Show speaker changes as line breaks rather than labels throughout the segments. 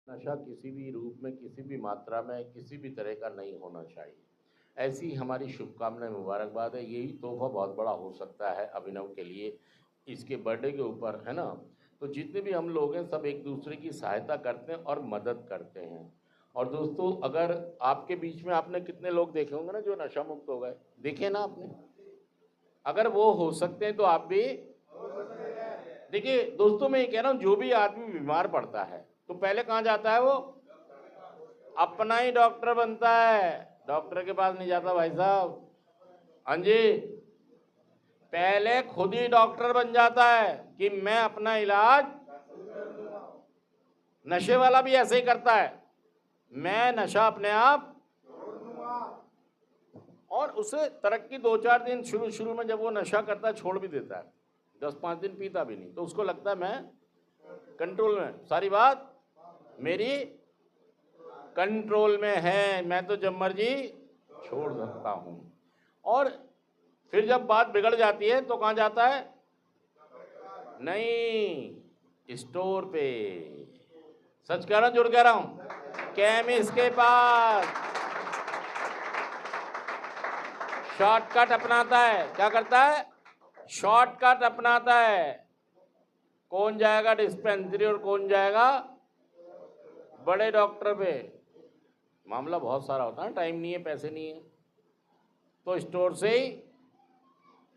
नशा किसी भी रूप में, किसी भी मात्रा में, किसी भी तरह का नहीं होना चाहिए। ऐसी हमारी शुभकामनाएं, मुबारकबाद है। यही तोहफा बहुत बड़ा हो सकता है अभिनव के लिए इसके बर्थडे के ऊपर, है ना। तो जितने भी हम लोग हैं सब एक दूसरे की सहायता करते हैं और मदद करते हैं। और दोस्तों, अगर आपके बीच में आपने कितने लोग देखे होंगे ना जो नशा मुक्त हो गए, देखे ना आपने। अगर वो हो सकते हैं तो आप भी। देखिए दोस्तों, मैं ये कह रहा हूँ, जो भी आदमी बीमार पड़ता है तो पहले कहाँ जाता है वो? अपना ही डॉक्टर बनता है, डॉक्टर के पास नहीं जाता भाई साहब। हाँ जी, पहले खुद ही डॉक्टर बन जाता है कि मैं अपना इलाज। नशे वाला भी ऐसे ही करता है, मैं नशा अपने आप। और उसे तरक्की 2-4 दिन शुरू शुरू में जब वो नशा करता है छोड़ भी देता है, 10-5 दिन पीता भी नहीं, तो उसको लगता है मैं कंट्रोल में, सारी बात मेरी कंट्रोल में है, मैं तो जब मर्जी छोड़ सकता हूं। और फिर जब बात बिगड़ जाती है तो कहां जाता है? नहीं, स्टोर पे। सच कह रहा हूं, झूठ कह रहा हूं? केमिस्ट के पास शॉर्टकट अपनाता है। क्या करता है? शॉर्टकट अपनाता है। कौन जाएगा डिस्पेंसरी और कौन जाएगा बड़े डॉक्टर पे? मामला बहुत सारा होता है, टाइम नहीं है, पैसे नहीं है, तो स्टोर से ही।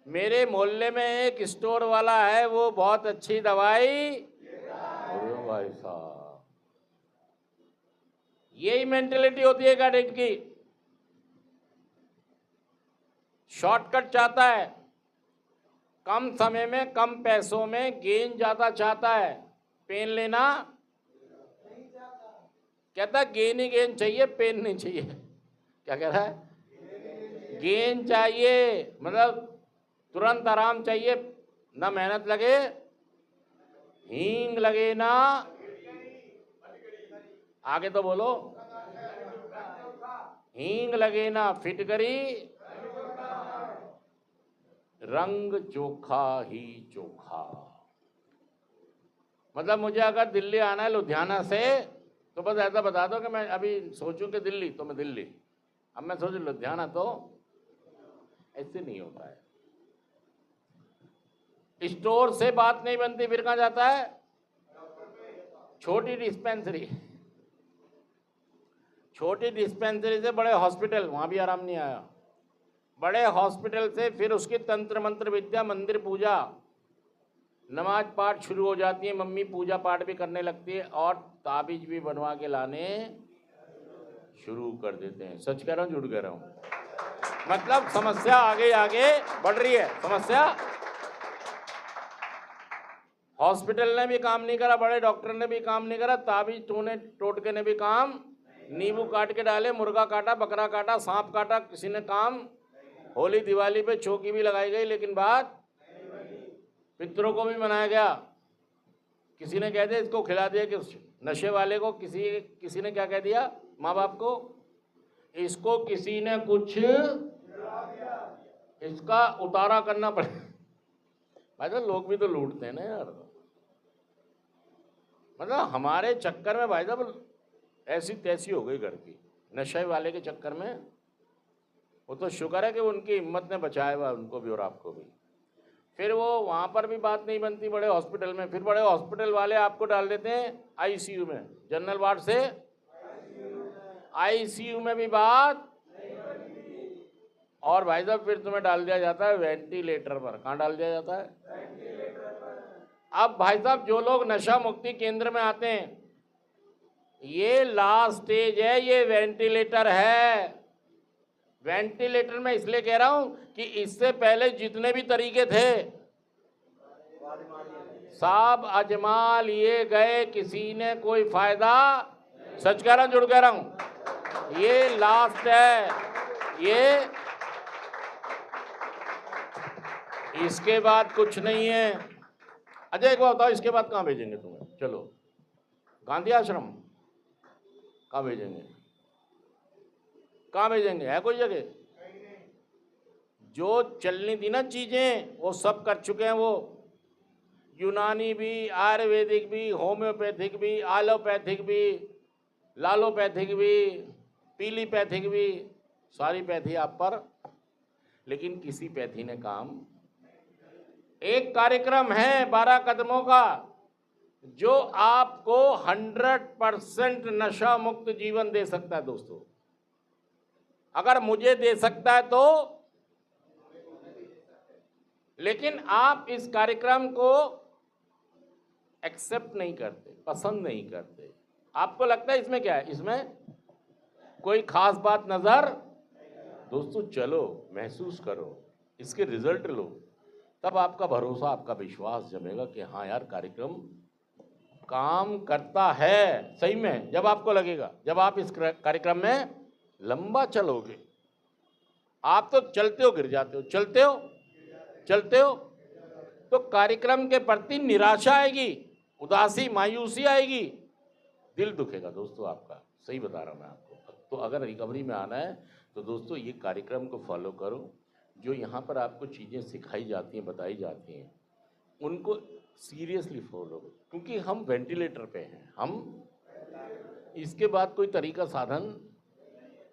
मेरे मोहल्ले में एक स्टोर वाला है, वो बहुत अच्छी दवाई। अरे भाई साहब, यही मेंटेलिटी होती है एडिक्ट की। शॉर्टकट चाहता है, कम समय में कम पैसों में गेन ज्यादा चाहता है। पेन लेना कहता है गेन ही गेन चाहिए, पेन नहीं चाहिए। क्या कह रहा है? गेन चाहिए, मतलब तुरंत आराम चाहिए, ना मेहनत लगे, हींग लगे ना। आगे तो बोलो। हींग लगे ना फिटकरी, रंग चोखा ही चोखा। मतलब मुझे अगर दिल्ली आना है लुधियाना से, तो बस ऐसा बता दो कि मैं अभी सोचूं कि दिल्ली, तो मैं दिल्ली। अब मैं सोचूं लुधियाना, तो ऐसे नहीं होता है। स्टोर से बात नहीं बनती, फिर कहां जाता है? छोटी डिस्पेंसरी। छोटी डिस्पेंसरी से बड़े हॉस्पिटल, वहां भी आराम नहीं आया। बड़े हॉस्पिटल से फिर उसकी तंत्र मंत्र विद्या, मंदिर पूजा, नमाज पाठ शुरू हो जाती है। मम्मी पूजा पाठ भी करने लगती है और ताबीज भी बनवा के लाने शुरू कर देते हैं। सच कह रहा हूँ, झूठ कह रहा हूँ? मतलब समस्या आगे आगे बढ़ रही है। समस्या, हॉस्पिटल ने भी काम नहीं करा, बड़े डॉक्टर ने भी काम नहीं करा, ताबीज टोटके ने भी काम। नींबू काट के डाले, मुर्गा काटा, बकरा काटा, सांप काटा, किसी ने काम। होली दिवाली पे चौकी भी लगाई गई, लेकिन बात, पितरों को भी मनाया गया। किसी ने कह दिया इसको खिला दिया, कि नशे वाले को किसी ने क्या कह दिया माँ बाप को? इसको किसी ने कुछ, इसका उतारा करना पड़े। भाई साहब, लोग भी तो लूटते हैं ना यार। मतलब हमारे चक्कर में भाई साहब ऐसी तैसी हो गई घर की, नशे वाले के चक्कर में। वो तो शुक्र है कि उनकी हिम्मत ने बचाया हुआ उनको भी और आपको भी। फिर वो वहाँ पर भी बात नहीं बनती बड़े हॉस्पिटल में, फिर बड़े हॉस्पिटल वाले आपको डाल देते हैं आईसीयू में, जनरल वार्ड से आईसीयू में भी बात। और भाई साहब फिर तुम्हें डाल दिया जाता है वेंटिलेटर पर। कहाँ डाल दिया जाता है? अब भाई साहब जो लोग नशा मुक्ति केंद्र में आते हैं, ये लास्ट स्टेज है, ये वेंटिलेटर है। वेंटिलेटर में इसलिए कह रहा हूं कि इससे पहले जितने भी तरीके थे सब आजमा लिए गए, किसी ने कोई फायदा। सच कह रहा हूं, झूठ कह रहा हूं? ये लास्ट है, ये इसके बाद कुछ नहीं है। अच्छा एक बात बताओ, इसके बाद कहाँ भेजेंगे तुम्हें? चलो गांधी आश्रम, कहाँ भेजेंगे? कहाँ भेजेंगे? है कोई जगह? जो चलनी थी ना चीजें, वो सब कर चुके हैं वो। यूनानी भी, आयुर्वेदिक भी, होम्योपैथिक भी, एलोपैथिक भी, लालोपैथिक भी, पीलीपैथिक भी, सारी पैथी आप पर, लेकिन किसी पैथी ने काम। एक कार्यक्रम है 12 कदमों का जो आपको 100% नशा मुक्त जीवन दे सकता है दोस्तों। अगर मुझे दे सकता है तो, लेकिन आप इस कार्यक्रम को एक्सेप्ट नहीं करते, पसंद नहीं करते। आपको लगता है इसमें क्या है, इसमें कोई खास बात नजर। दोस्तों चलो, महसूस करो, इसके रिजल्ट लो, तब आपका भरोसा, आपका विश्वास जमेगा कि हाँ यार कार्यक्रम काम करता है सही में। जब आपको लगेगा, जब आप इस कार्यक्रम में लंबा चलोगे, आप तो चलते हो गिर जाते हो, चलते हो तो कार्यक्रम के प्रति निराशा आएगी, उदासी, मायूसी आएगी, दिल दुखेगा दोस्तों आपका। सही बता रहा हूं मैं आपको। तो अगर रिकवरी में आना है तो दोस्तों ये कार्यक्रम को फॉलो करो। जो यहाँ पर आपको चीज़ें सिखाई जाती हैं, बताई जाती हैं, उनको सीरियसली फॉलो करो, क्योंकि हम वेंटिलेटर पे हैं। हम इसके बाद कोई तरीका साधन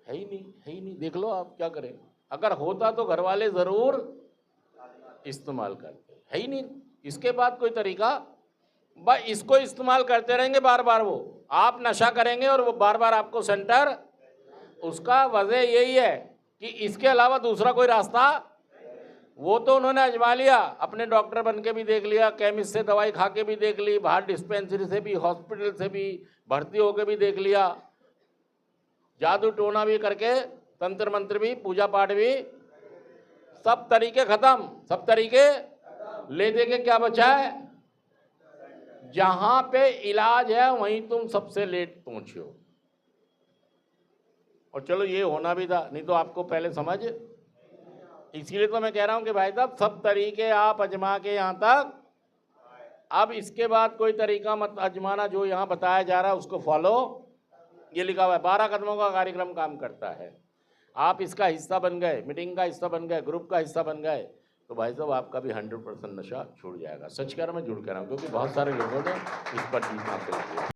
है ही नहीं। देख लो आप क्या करें। अगर होता तो घर वाले ज़रूर इस्तेमाल करते, है ही नहीं। इसके बाद कोई तरीका, बस इसको इस्तेमाल करते रहेंगे बार बार। वो आप नशा करेंगे और वो बार बार आपको सेंटर, उसका वजह यही है कि इसके अलावा दूसरा कोई रास्ता। वो तो उन्होंने आजमा लिया, अपने डॉक्टर बन के भी देख लिया, केमिस्ट से दवाई खा के भी देख ली, बाहर डिस्पेंसरी से भी, हॉस्पिटल से भी भर्ती होके भी देख लिया, जादू टोना भी करके, तंत्र मंत्र भी, पूजा पाठ भी, सब तरीके खत्म, सब तरीके ले दे के क्या बचा है। जहां पे इलाज है वहीं तुम सबसे लेट पहुंचे हो। और चलो ये होना भी था, नहीं तो आपको पहले समझ। इसीलिए तो मैं कह रहा हूं कि भाई साहब सब तरीके आप आजमा के यहां तक, अब इसके बाद कोई तरीका मत आजमाना। जो यहां बताया जा रहा है उसको फॉलो। ये लिखा हुआ है 12 कदमों का कार्यक्रम काम करता है। आप इसका हिस्सा बन गए, मीटिंग का हिस्सा बन गए, ग्रुप का हिस्सा बन गए, तो भाई साहब आपका भी 100% नशा छूट जाएगा। सच कह रहा मैं, झूठ कह रहा हूँ, क्योंकि बहुत सारे लोगों ने इस पर जीत हासिल की है।